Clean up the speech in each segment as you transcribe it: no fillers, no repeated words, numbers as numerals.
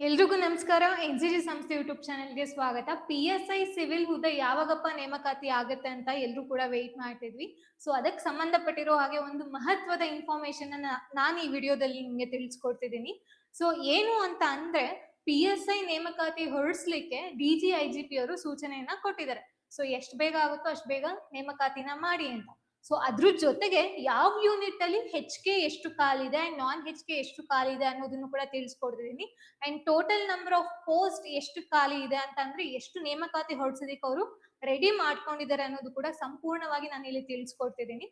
ಎಲ್ರಿಗೂ ನಮಸ್ಕಾರ. ಎನ್ಸಿಜಿ ಸಂಸ್ಥೆ ಯೂಟ್ಯೂಬ್ ಚಾನೆಲ್ಗೆ ಸ್ವಾಗತ. PSI ಸಿವಿಲ್ ಹುದ್ದೆ ಯಾವಾಗಪ್ಪ ನೇಮಕಾತಿ ಆಗುತ್ತೆ ಅಂತ ಎಲ್ರು ಕೂಡ ವೇಟ್ ಮಾಡ್ತಿದ್ವಿ. ಸೊ ಅದಕ್ಕೆ ಸಂಬಂಧಪಟ್ಟಿರೋ ಹಾಗೆ ಒಂದು ಮಹತ್ವದ ಇನ್ಫಾರ್ಮೇಶನ್ ನಾನು ಈ ವಿಡಿಯೋದಲ್ಲಿ ನಿಮಗೆ ತಿಳಿಸ್ಕೊಡ್ತಿದ್ದೀನಿ. ಸೊ ಏನು ಅಂತ ಅಂದ್ರೆ PSI ನೇಮಕಾತಿ ಹೊರಡಿಸ್ಲಿಕ್ಕೆ DGIGP ಅವರು ಸೂಚನೆಯನ್ನ ಕೊಟ್ಟಿದ್ದಾರೆ. ಸೊ ಎಷ್ಟು ಬೇಗ ಆಗುತ್ತೋ ಅಷ್ಟು ಬೇಗ ನೇಮಕಾತಿನ ಮಾಡಿ ಅಂತ. ಸೊ ಅದ್ರ ಜೊತೆಗೆ ಯಾವ ಯೂನಿಟ್ ಅಲ್ಲಿ HK ಎಷ್ಟು ಕಾಲಿದೆ ಅಂಡ್ ನಾನ್ HK ಎಷ್ಟು ಕಾಲಿದೆ ಅನ್ನೋದನ್ನು ಕೂಡ ತಿಳಿಸ್ಕೊಡ್ತಿದ್ದೀನಿ. And total number of post ಎಷ್ಟು ಖಾಲಿ ಇದೆ ಅಂತ ಅಂದ್ರೆ ಎಷ್ಟು ನೇಮಕಾತಿ ಹೊರಡಿಸೋದಕ್ಕೆ ಅವರು ರೆಡಿ ಮಾಡ್ಕೊಂಡಿದ್ದಾರೆ ಅನ್ನೋದು ಕೂಡ ಸಂಪೂರ್ಣವಾಗಿ ನಾನು ಇಲ್ಲಿ ತಿಳಿಸ್ಕೊಡ್ತಿದ್ದೀನಿ.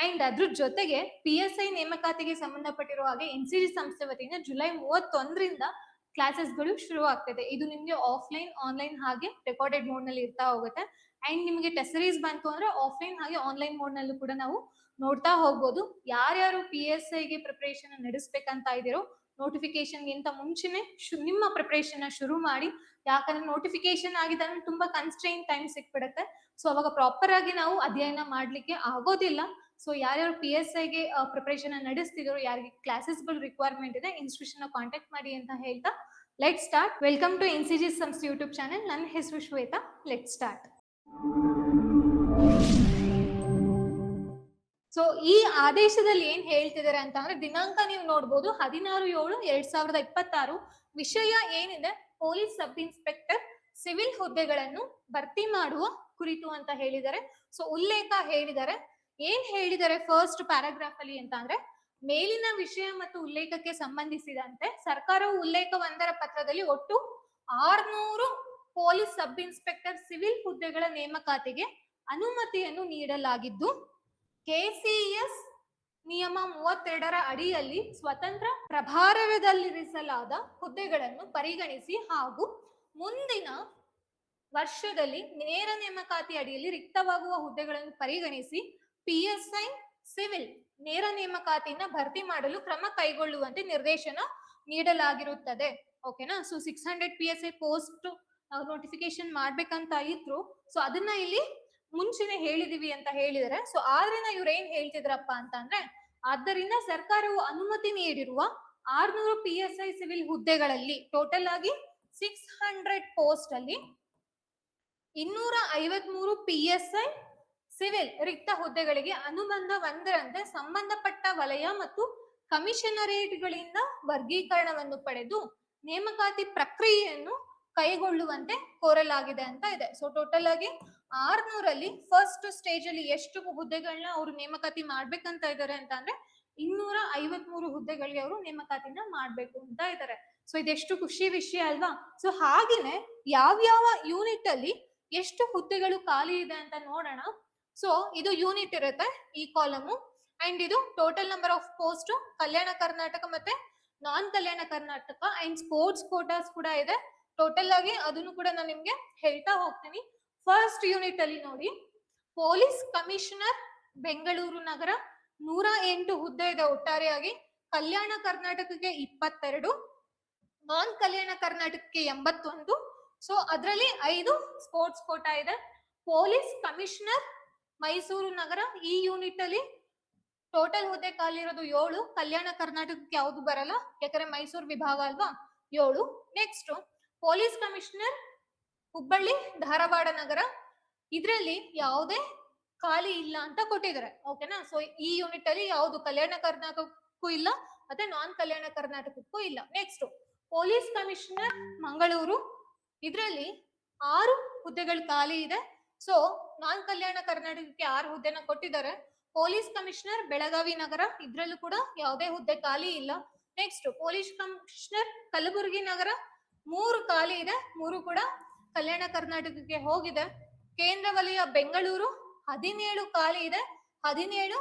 ಅಂಡ್ ಅದ್ರ ಜೊತೆಗೆ PSI ನೇಮಕಾತಿಗೆ ಸಂಬಂಧಪಟ್ಟಿರೋ ಹಾಗೆ ಎನ್ಸಿಜಿ ಸಂಸ್ಥೆ ವತಿಯಿಂದ ಜುಲೈ 31ರಿಂದ ಕ್ಲಾಸಸ್ಗಳು ಶುರು ಆಗ್ತದೆ. ಇದು ನಿಮ್ಗೆ ಆಫ್ಲೈನ್, ಆನ್ಲೈನ್ ಹಾಗೆ ರೆಕಾರ್ಡೆಡ್ ಮೋಡ್ ನಲ್ಲಿ ಇರ್ತಾ ಹೋಗುತ್ತೆ. ಅಂಡ್ ನಿಮ್ಗೆ ಟೆಸ್ಟ್ ಸೀರೀಸ್ ಬಂತು ಅಂದ್ರೆ ಆಫ್ಲೈನ್ ಹಾಗೆ ಆನ್ಲೈನ್ ಮೋಡ್ ನಲ್ಲೂ ಕೂಡ ನಾವು ನೋಡ್ತಾ ಹೋಗ್ಬೋದು. ಯಾರ್ಯಾರು PSI ಗೆ ಪ್ರಿಪರೇಷನ್ ನಡೆಸ್ಬೇಕಂತ ಇದ್ದೀರೋ ನೋಟಿಫಿಕೇಶನ್ ಗಿಂತ ಮುಂಚೆನೆ ನಿಮ್ಮ ಪ್ರಿಪರೇಷನ್ ಶುರು ಮಾಡಿ. ಯಾಕಂದ್ರೆ ನೋಟಿಫಿಕೇಶನ್ ಆಗಿದೆ ಅಂದ್ರೆ ತುಂಬಾ ಕನ್ಸ್ಟ್ರೈನ್ ಟೈಮ್ ಸಿಕ್ಬಿಡುತ್ತೆ. ಸೊ ಅವಾಗ ಪ್ರಾಪರ್ ಆಗಿ ನಾವು ಅಧ್ಯಯನ ಮಾಡ್ಲಿಕ್ಕೆ ಆಗೋದಿಲ್ಲ. ಸೊ ಯಾರ್ಯಾರು PSI ಗೆ ಪ್ರಿಪರೇಷನ್ ನಡೆಸ್ತಿದ್ರು, ಯಾರಿಗೆ ಕ್ಲಾಸಸ್ ಗಳು ರಿಕ್ವೈರ್ಮೆಂಟ್ ಇದೆ, ಇನ್ಸ್ಟಿಟ್ಯೂಷನ್ ಕಾಂಟ್ಯಾಕ್ಟ್ ಮಾಡಿ ಅಂತ ಹೇಳ್ತಾ ಲೆಟ್ ಸ್ಟಾರ್ಟ್. ವೆಲ್ಕಮ್ ಟು ಎನ್ಸಿಜಿ ಸಂಸ್ಥೆ ಯೂಟ್ಯೂಬ್ ಚಾನೆಲ್. ನನ್ನ ಹೆಸರು ಶ್ವೇತಾ. Let start. ಸೊ ಈ ಆದೇಶದಲ್ಲಿ ಏನ್ ಹೇಳ್ತಿದ್ದಾರೆ ಅಂತ ಅಂದ್ರೆ ದಿನಾಂಕ ನೀವು ನೋಡ್ಬೋದು 16/7/2026. ವಿಷಯ ಏನಿದೆ, ಪೊಲೀಸ್ ಸಬ್ ಇನ್ಸ್ಪೆಕ್ಟರ್ ಸಿವಿಲ್ ಹುದ್ದೆಗಳನ್ನು ಭರ್ತಿ ಮಾಡುವ ಕುರಿತು ಅಂತ ಹೇಳಿದ್ದಾರೆ. ಸೊ ಉಲ್ಲೇಖ ಹೇಳಿದ್ದಾರೆ. ಏನ್ ಹೇಳಿದ್ದಾರೆ ಫಸ್ಟ್ ಪ್ಯಾರಾಗ್ರಾಫ್ ಅಲ್ಲಿ ಅಂತ ಅಂದ್ರೆ, ಮೇಲಿನ ವಿಷಯ ಮತ್ತು ಉಲ್ಲೇಖಕ್ಕೆ ಸಂಬಂಧಿಸಿದಂತೆ ಸರ್ಕಾರವು ಉಲ್ಲೇಖ 1ರ ಪತ್ರದಲ್ಲಿ ಒಟ್ಟು 600 ಪೊಲೀಸ್ ಸಬ್ ಇನ್ಸ್ಪೆಕ್ಟರ್ ಸಿವಿಲ್ ಹುದ್ದೆಗಳ ನೇಮಕಾತಿಗೆ ಅನುಮತಿಯನ್ನು ನೀಡಲಾಗಿದ್ದು, KCS ನಿಯಮ 32ರ ಅಡಿಯಲ್ಲಿ ಸ್ವತಂತ್ರ ಪ್ರಭಾರದಲ್ಲಿರಿಸಲಾದ ಹುದ್ದೆಗಳನ್ನು ಪರಿಗಣಿಸಿ ಹಾಗೂ ಮುಂದಿನ ವರ್ಷದಲ್ಲಿ ನೇರ ನೇಮಕಾತಿ ಅಡಿಯಲ್ಲಿ ರಿಕ್ತವಾಗುವ ಹುದ್ದೆಗಳನ್ನು ಪರಿಗಣಿಸಿ PSI ಸಿವಿಲ್ ನೇರ ನೇಮಕಾತಿನ ಭರ್ತಿ ಮಾಡಲು ಕ್ರಮ ಕೈಗೊಳ್ಳುವಂತೆ ನಿರ್ದೇಶನ ನೀಡಲಾಗಿರುತ್ತದೆ. ಓಕೆನಾ? ಸೊ 600 PSI ಪೋಸ್ಟ್ ನೋಟಿಫಿಕೇಶನ್ ಮಾಡ್ಬೇಕಂತ ಇದ್ರು. ಸೊ ಅದನ್ನ ಇಲ್ಲಿ ಮುಂಚೆನೆ ಹೇಳಿದೀವಿ ಅಂತ ಹೇಳಿದರೆ. ಸೊ ಆದ್ರಿಂದ ಇವ್ರು ಏನ್ ಹೇಳ್ತಿದ್ರಪ್ಪ ಅಂತಂದ್ರೆ, ಆದ್ದರಿಂದ ಸರ್ಕಾರವು ಅನುಮತಿ ನೀಡಿರುವ 600 PSI ಸಿವಿಲ್ ಹುದ್ದೆಗಳಲ್ಲಿ ಟೋಟಲ್ ಆಗಿ 600 ಪೋಸ್ಟ್ ಅಲ್ಲಿ 253 PSI ಸಿವಿಲ್ ರಿಕ್ತ ಹುದ್ದೆಗಳಿಗೆ ಅನುಬಂಧ 1ರಂತೆ ಸಂಬಂಧಪಟ್ಟ ವಲಯ ಮತ್ತು ಕಮಿಷನರೇಟ್ಗಳಿಂದ ವರ್ಗೀಕರಣವನ್ನು ಪಡೆದು ನೇಮಕಾತಿ ಪ್ರಕ್ರಿಯೆಯನ್ನು ಕೈಗೊಳ್ಳುವಂತೆ ಕೋರಲಾಗಿದೆ ಅಂತ ಇದೆ. ಸೊ ಟೋಟಲ್ ಆಗಿ 600ರಲ್ಲಿ ಫಸ್ಟ್ ಸ್ಟೇಜ್ ಅಲ್ಲಿ ಎಷ್ಟು ಹುದ್ದೆಗಳನ್ನ ಅವರು ನೇಮಕಾತಿ ಮಾಡ್ಬೇಕಂತ ಇದ್ದಾರೆ ಅಂತ ಅಂದ್ರೆ 253 ಹುದ್ದೆಗಳಿಗೆ ಅವರು ನೇಮಕಾತಿನ ಮಾಡ್ಬೇಕು ಅಂತ ಇದ್ದಾರೆ. ಸೊ ಇದೆಷ್ಟು ಖುಷಿ ವಿಷಯ ಅಲ್ವಾ? ಸೊ ಹಾಗೇನೆ ಯಾವ್ಯಾವ ಯೂನಿಟ್ ಅಲ್ಲಿ ಎಷ್ಟು ಹುದ್ದೆಗಳು ಖಾಲಿ ಇದೆ ಅಂತ ನೋಡೋಣ. ಸೊ ಇದು ಯೂನಿಟ್ ಇರುತ್ತೆ ಈ ಕಾಲಮು. ಅಂಡ್ ಇದು total number of post Kalyana Karnataka ಮತ್ತೆ ನಾನ್ ಕಲ್ಯಾಣ ಕರ್ನಾಟಕ ಅಂಡ್ ಸ್ಪೋರ್ಟ್ಸ್ ಕೋಟಾಸ್ ಕೂಡ ಇದೆ. ಟೋಟಲ್ ಆಗಿ ಅದನ್ನು ಕೂಡ ನಾನು ನಿಮ್ಗೆ ಹೇಳ್ತಾ ಹೋಗ್ತೀನಿ. ಫಸ್ಟ್ ಯೂನಿಟ್ ಅಲ್ಲಿ ನೋಡಿ, ಪೊಲೀಸ್ ಕಮಿಷನರ್ ಬೆಂಗಳೂರು ನಗರ 108 ಹುದ್ದೆ ಇದೆ ಒಟ್ಟಾರೆಯಾಗಿ. ಕಲ್ಯಾಣ ಕರ್ನಾಟಕಕ್ಕೆ 22, ನಾನ್ ಕಲ್ಯಾಣ ಕರ್ನಾಟಕಕ್ಕೆ 81. ಸೊ ಅದರಲ್ಲಿ 5 ಸ್ಪೋರ್ಟ್ಸ್ ಕೋಟಾ ಇದೆ. ಪೊಲೀಸ್ ಕಮಿಷನರ್ ಮೈಸೂರು ನಗರ ಈ ಯೂನಿಟ್ ಅಲ್ಲಿ ಟೋಟಲ್ ಹುದ್ದೆ ಖಾಲಿ ಇರೋದು 7. ಕಲ್ಯಾಣ ಕರ್ನಾಟಕಕ್ಕೆ ಯಾವ್ದು ಬರಲ್ಲ, ಯಾಕಂದ್ರೆ ಮೈಸೂರು ವಿಭಾಗ ಅಲ್ವಾ, 7. Next police commissioner Hubballi Dharwad ನಗರ, ಇದ್ರಲ್ಲಿ ಯಾವುದೇ ಖಾಲಿ ಇಲ್ಲ ಅಂತ ಕೊಟ್ಟಿದ್ದಾರೆ. ಓಕೆನಾ? ಸೊ ಈ ಯೂನಿಟ್ ಅಲ್ಲಿ ಯಾವ್ದು ಕಲ್ಯಾಣ ಕರ್ನಾಟಕಕ್ಕೂ ಇಲ್ಲ ಮತ್ತೆ ನಾನ್ ಕಲ್ಯಾಣ ಕರ್ನಾಟಕಕ್ಕೂ ಇಲ್ಲ. ನೆಕ್ಸ್ಟ್ ಪೊಲೀಸ್ ಕಮಿಷನರ್ ಮಂಗಳೂರು, ಇದ್ರಲ್ಲಿ 6 ಹುದ್ದೆಗಳು ಖಾಲಿ ಇದೆ. ಸೊ ನಾನ್ ಕಲ್ಯಾಣ ಕರ್ನಾಟಕಕ್ಕೆ 6 ಹುದ್ದೆನ ಕೊಟ್ಟಿದ್ದಾರೆ. ಪೊಲೀಸ್ ಕಮಿಷನರ್ ಬೆಳಗಾವಿ ನಗರ, ಇದ್ರಲ್ಲೂ ಕೂಡ ಯಾವುದೇ ಹುದ್ದೆ ಖಾಲಿ ಇಲ್ಲ. ನೆಕ್ಸ್ಟ್ ಪೊಲೀಸ್ ಕಮಿಷನರ್ ಕಲಬುರಗಿ ನಗರ 3 ಖಾಲಿ ಇದೆ, 3 ಕೂಡ ಕಲ್ಯಾಣ ಕರ್ನಾಟಕಕ್ಕೆ ಹೋಗಿದೆ. ಕೇಂದ್ರ ವಲಯ ಬೆಂಗಳೂರು 17 ಖಾಲಿ ಇದೆ, 17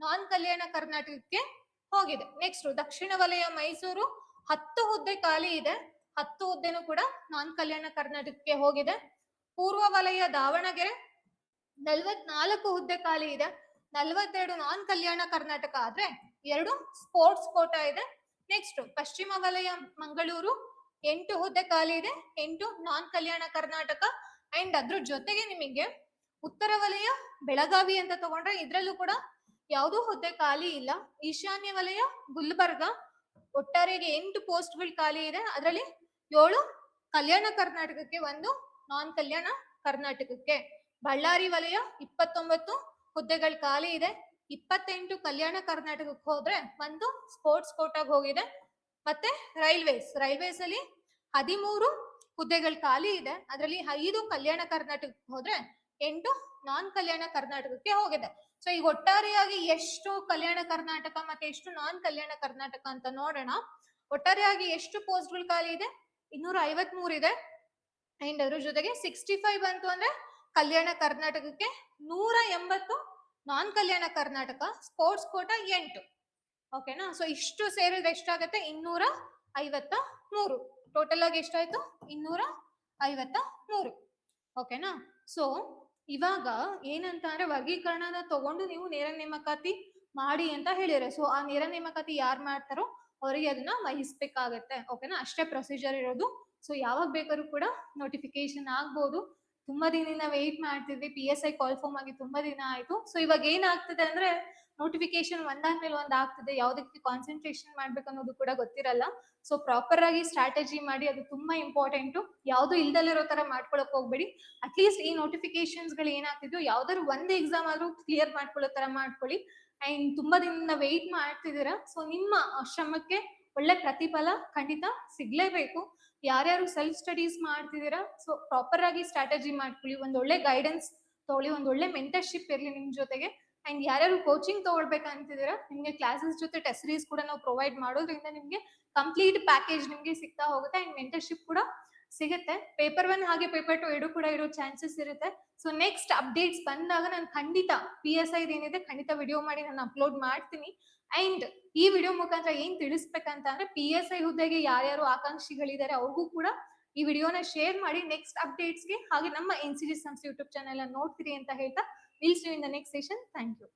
ನಾನ್ ಕಲ್ಯಾಣ ಕರ್ನಾಟಕಕ್ಕೆ ಹೋಗಿದೆ. ನೆಕ್ಸ್ಟ್ ದಕ್ಷಿಣ ವಲಯ ಮೈಸೂರು 10 ಹುದ್ದೆ ಖಾಲಿ ಇದೆ, 10 ಹುದ್ದೆನೂ ಕೂಡ ನಾನ್ ಕಲ್ಯಾಣ ಕರ್ನಾಟಕಕ್ಕೆ ಹೋಗಿದೆ. ಪೂರ್ವ ವಲಯ ದಾವಣಗೆರೆ 44 ಹುದ್ದೆ ಖಾಲಿ ಇದೆ, 42 ನಾನ್ ಕಲ್ಯಾಣ ಕರ್ನಾಟಕ ಆದ್ರೆ 2 ಸ್ಪೋರ್ಟ್ಸ್ ಕೋಟಾ ಇದೆ. ನೆಕ್ಸ್ಟ್ ಪಶ್ಚಿಮ ವಲಯ ಮಂಗಳೂರು 8 ಹುದ್ದೆ ಖಾಲಿ ಇದೆ, 8 ನಾನ್ ಕಲ್ಯಾಣ ಕರ್ನಾಟಕ. ಅಂಡ್ ಅದ್ರ ಜೊತೆಗೆ ನಿಮಗೆ ಉತ್ತರ ವಲಯ ಬೆಳಗಾವಿ ಅಂತ ತಗೊಂಡ್ರೆ ಇದ್ರಲ್ಲೂ ಕೂಡ ಯಾವುದೂ ಹುದ್ದೆ ಖಾಲಿ ಇಲ್ಲ. ಈಶಾನ್ಯ ವಲಯ ಗುಲ್ಬರ್ಗ ಒಟ್ಟಾರೆಗೆ 8 ಪೋಸ್ಟ್ಗಳು ಖಾಲಿ ಇದೆ, ಅದರಲ್ಲಿ 7 ಕಲ್ಯಾಣ ಕರ್ನಾಟಕಕ್ಕೆ, 1 ನಾನ್ ಕಲ್ಯಾಣ ಕರ್ನಾಟಕಕ್ಕೆ. ಬಳ್ಳಾರಿ ವಲಯ 29 ಹುದ್ದೆಗಳು ಖಾಲಿ ಇದೆ. 28 ಕಲ್ಯಾಣ ಕರ್ನಾಟಕಕ್ಕೆ ಹೋದ್ರೆ 1 ಸ್ಪೋರ್ಟ್ಸ್ ಕೋಟಾಗ್ ಹೋಗಿದೆ. ಮತ್ತೆ ರೈಲ್ವೇಸ್ ಅಲ್ಲಿ 13 ಹುದ್ದೆಗಳು ಖಾಲಿ ಇದೆ. ಅದರಲ್ಲಿ 5 ಕಲ್ಯಾಣ ಕರ್ನಾಟಕಕ್ಕೆ ಹೋದ್ರೆ 8 ನಾನ್ ಕಲ್ಯಾಣ ಕರ್ನಾಟಕಕ್ಕೆ ಹೋಗಿದೆ. ಸೊ ಈಗ ಒಟ್ಟಾರೆಯಾಗಿ ಎಷ್ಟು ಕಲ್ಯಾಣ ಕರ್ನಾಟಕ ಮತ್ತೆ ಎಷ್ಟು ನಾನ್ ಕಲ್ಯಾಣ ಕರ್ನಾಟಕ ಅಂತ ನೋಡೋಣ. ಒಟ್ಟಾರೆಯಾಗಿ ಎಷ್ಟು ಪೋಸ್ಟ್ಗಳು ಖಾಲಿ ಇದೆ? 253 ಇದೆ. ಅಂಡ್ ಅದ್ರ ಜೊತೆಗೆ 65 ಬಂತು ಅಂದ್ರೆ ಕಲ್ಯಾಣ ಕರ್ನಾಟಕಕ್ಕೆ, 180 ನಾನ್ ಕಲ್ಯಾಣ ಕರ್ನಾಟಕ, ಸ್ಪೋರ್ಟ್ಸ್ ಕೋಟಾ 8. ಓಕೆನಾ? ಸೊ ಇಷ್ಟು ಸೇರಿದ್ರೆ ಎಷ್ಟಾಗತ್ತೆ? 253. ಟೋಟಲ್ ಆಗಿ ಎಷ್ಟಾಯ್ತು? 253. ಓಕೆನಾ? ಸೊ ಇವಾಗ ಏನಂತ ಅಂದ್ರೆ ವರ್ಗೀಕರಣನ ತಗೊಂಡು ನೀವು ನೇರ ನೇಮಕಾತಿ ಮಾಡಿ ಅಂತ ಹೇಳಿದ್ರೆ, ಸೊ ಆ ನೇರ ನೇಮಕಾತಿ ಯಾರು ಮಾಡ್ತಾರೋ ಅವರಿಗೆ ಅದನ್ನ ವಹಿಸ್ಬೇಕಾಗತ್ತೆ. ಓಕೆನಾ? ಅಷ್ಟೇ ಪ್ರೊಸೀಜರ್ ಇರೋದು. ಸೊ ಯಾವಾಗ ಬೇಕಾದ್ರೂ ಕೂಡ ನೋಟಿಫಿಕೇಶನ್ ಆಗ್ಬೋದು. ತುಂಬಾ ದಿನದಿಂದ ವೆಯ್ಟ್ ಮಾಡ್ತಿದ್ವಿ, PSI ಕಾಲ್ ಫಾರ್ಮ್ ಆಗಿ ತುಂಬಾ ದಿನ ಆಯ್ತು. ಸೊ ಇವಾಗ ಏನಾಗ್ತದೆ ಅಂದ್ರೆ ನೋಟಿಫಿಕೇಶನ್ ಒಂದಾದ್ಮೇಲೆ ಒಂದ್ ಆಗ್ತದೆ, ಯಾವ್ದಕ್ಕೆ ಕಾನ್ಸಂಟ್ರೇಷನ್ ಮಾಡ್ಬೇಕು ಅನ್ನೋದು ಕೂಡ ಗೊತ್ತಿರಲ್ಲ. ಸೊ ಪ್ರಾಪರ್ ಆಗಿ ಸ್ಟ್ರಾಟಜಿ ಮಾಡಿ, ಅದು ತುಂಬಾ ಇಂಪಾರ್ಟೆಂಟ್. ಯಾವ್ದು ಇಲ್ದಲ್ಲಿರೋ ತರ ಮಾಡ್ಕೊಳಕ್ ಹೋಗ್ಬೇಡಿ. ಅಟ್ಲೀಸ್ಟ್ ಈ ನೋಟಿಫಿಕೇಶನ್ಸ್ ಗಳು ಏನಾಗ್ತಿದ್ವು, ಯಾವ್ದಾದ್ರು ಒಂದ್ ಎಕ್ಸಾಮ್ ಆದ್ರೂ ಕ್ಲಿಯರ್ ಮಾಡ್ಕೊಳ್ಳೋ ತರ ಮಾಡ್ಕೊಳ್ಳಿ. ಅಂಡ್ ತುಂಬಾ ದಿನದಿಂದ ವೆಯ್ಟ್ ಮಾಡ್ತಿದ್ದೀರಾ. ಸೊ ನಿಮ್ಮ ಶ್ರಮಕ್ಕೆ ಒಳ್ಳೆ ಪ್ರತಿಫಲ ಖಂಡಿತ ಸಿಗ್ಲೇಬೇಕು. ಯಾರ್ಯಾರು ಸೆಲ್ಫ್ ಸ್ಟಡೀಸ್ ಮಾಡ್ತಿದ್ದೀರಾ, ಸೊ ಪ್ರಾಪರ್ ಆಗಿ ಸ್ಟ್ರಾಟಜಿ ಮಾಡ್ಕೊಳ್ಳಿ. ಒಂದ್ ಒಳ್ಳೆ ಗೈಡೆನ್ಸ್ ತಗೊಳ್ಳಿ, ಒಂದ್ ಒಳ್ಳೆ ಮೆಂಟರ್ಶಿಪ್ ಇರ್ಲಿ ನಿಮ್ ಜೊತೆಗೆ. ಅಂಡ್ ಯಾರ್ಯಾರು ಕೋಚಿಂಗ್ ತಗೊಳ್ಬೇಕಂತಿದ್ದೀರಾ, ನಿಮ್ಗೆ ಕ್ಲಾಸಸ್ ಜೊತೆ ಟೆಸ್ಟ್ ಸೀರೀಸ್ ಕೂಡ ನಾವು ಪ್ರೊವೈಡ್ ಮಾಡೋದ್ರಿಂದ ನಿಮ್ಗೆ ಕಂಪ್ಲೀಟ್ ಪ್ಯಾಕೇಜ್ ನಿಮ್ಗೆ ಸಿಗ್ತಾ ಹೋಗುತ್ತೆ. ಅಂಡ್ ಮೆಂಟರ್ಶಿಪ್ ಕೂಡ ಸಿಗುತ್ತೆ. ಪೇಪರ್ 1 ಹಾಗೆ ಪೇಪರ್ 2 ಎರಡು ಕೂಡ ಇರೋ ಚಾನ್ಸಸ್ ಇರುತ್ತೆ. ಸೊ ನೆಕ್ಸ್ಟ್ ಅಪ್ಡೇಟ್ಸ್ ಬಂದಾಗ ನಾನು ಖಂಡಿತ PSI ಏನಿದೆ ಖಂಡಿತ ವಿಡಿಯೋ ಮಾಡಿ ನಾನು ಅಪ್ಲೋಡ್ ಮಾಡ್ತೀನಿ. ಅಂಡ್ ಈ ವಿಡಿಯೋ ಮುಖಾಂತರ ಏನ್ ತಿಳಿಸ್ಬೇಕಂತ ಅಂದ್ರೆ, PSI ಹುದ್ದೆಗೆ ಯಾರ್ಯಾರು ಆಕಾಂಕ್ಷಿಗಳಿದ್ದಾರೆ ಅವ್ರಿಗೂ ಕೂಡ ಈ ವಿಡಿಯೋನ ಶೇರ್ ಮಾಡಿ ನೆಕ್ಸ್ಟ್ ಅಪ್ಡೇಟ್ಸ್ಗೆ, ಹಾಗೆ ನಮ್ಮ NCG ಸಂಸ್ಥೆ ಯೂಟ್ಯೂಬ್ ಚಾನೆಲ್ ನೋಡ್ತೀರಿ ಅಂತ ಹೇಳ್ತಾ, will see you in the next session. Thank you.